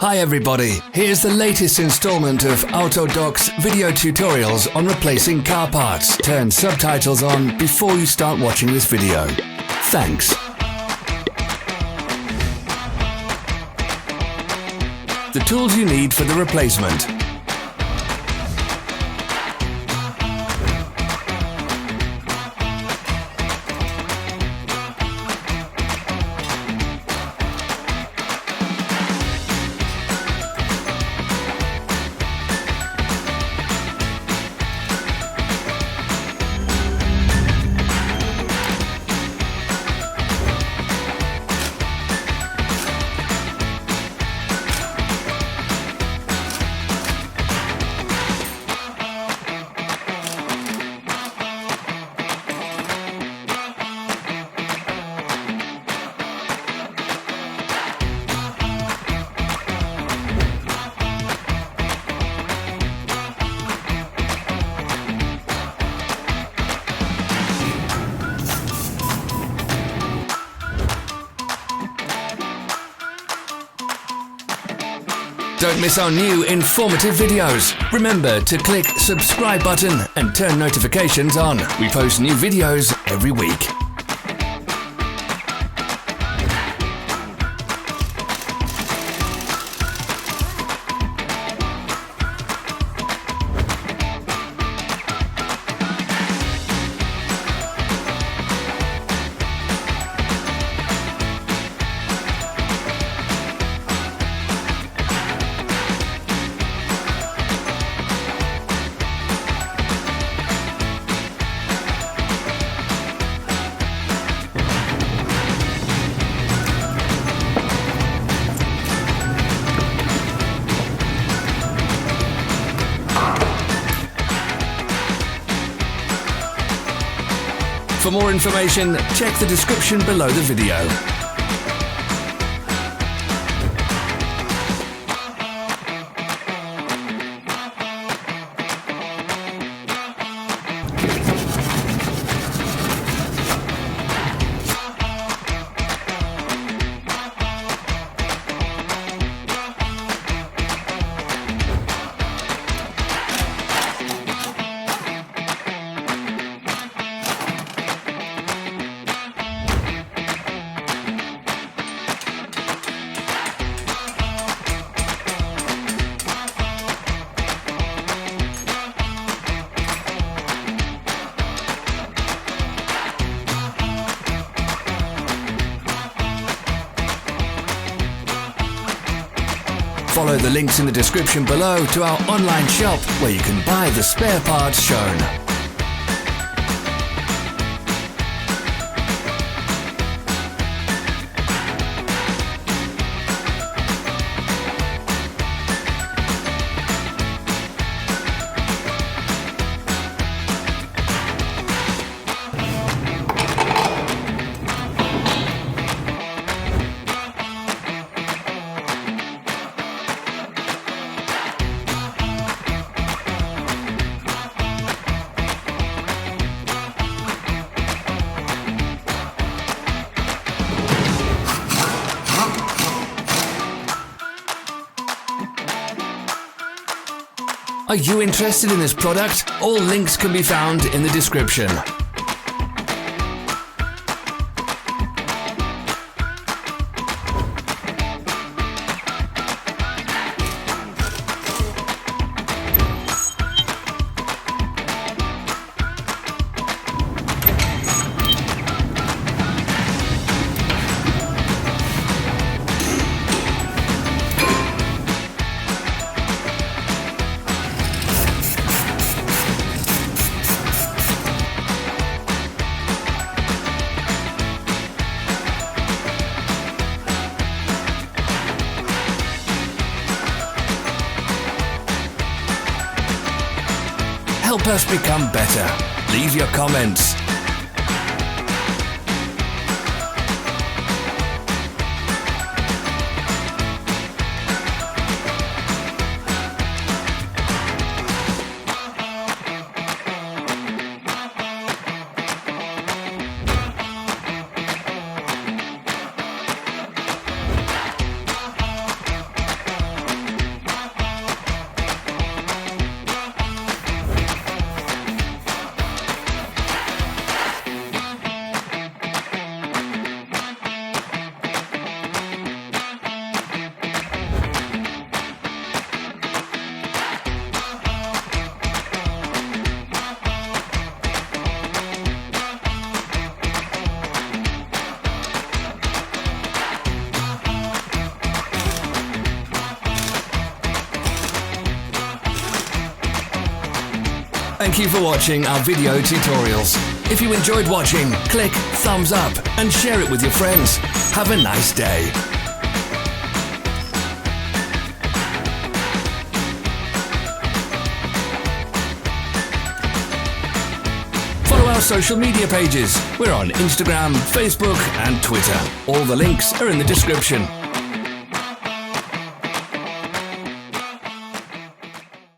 Hi everybody, here's the latest installment of Autodoc's video tutorials on replacing car parts. Turn subtitles on before you start watching this video. Thanks. The tools you need for the replacement. Don't miss our new informative videos. Remember to click subscribe button and turn notifications on. We post new videos every week. For more information, check the description below the video. Follow the links in the description below to our online shop where you can buy the spare parts shown. Are you interested in this product? All links can be found in the description. Help us become better. Leave your comments. Thank you for watching our video tutorials. If you enjoyed watching, click thumbs up and share it with your friends. Have a nice day. Follow our social media pages. We're on Instagram, Facebook and Twitter. All the links are in the description.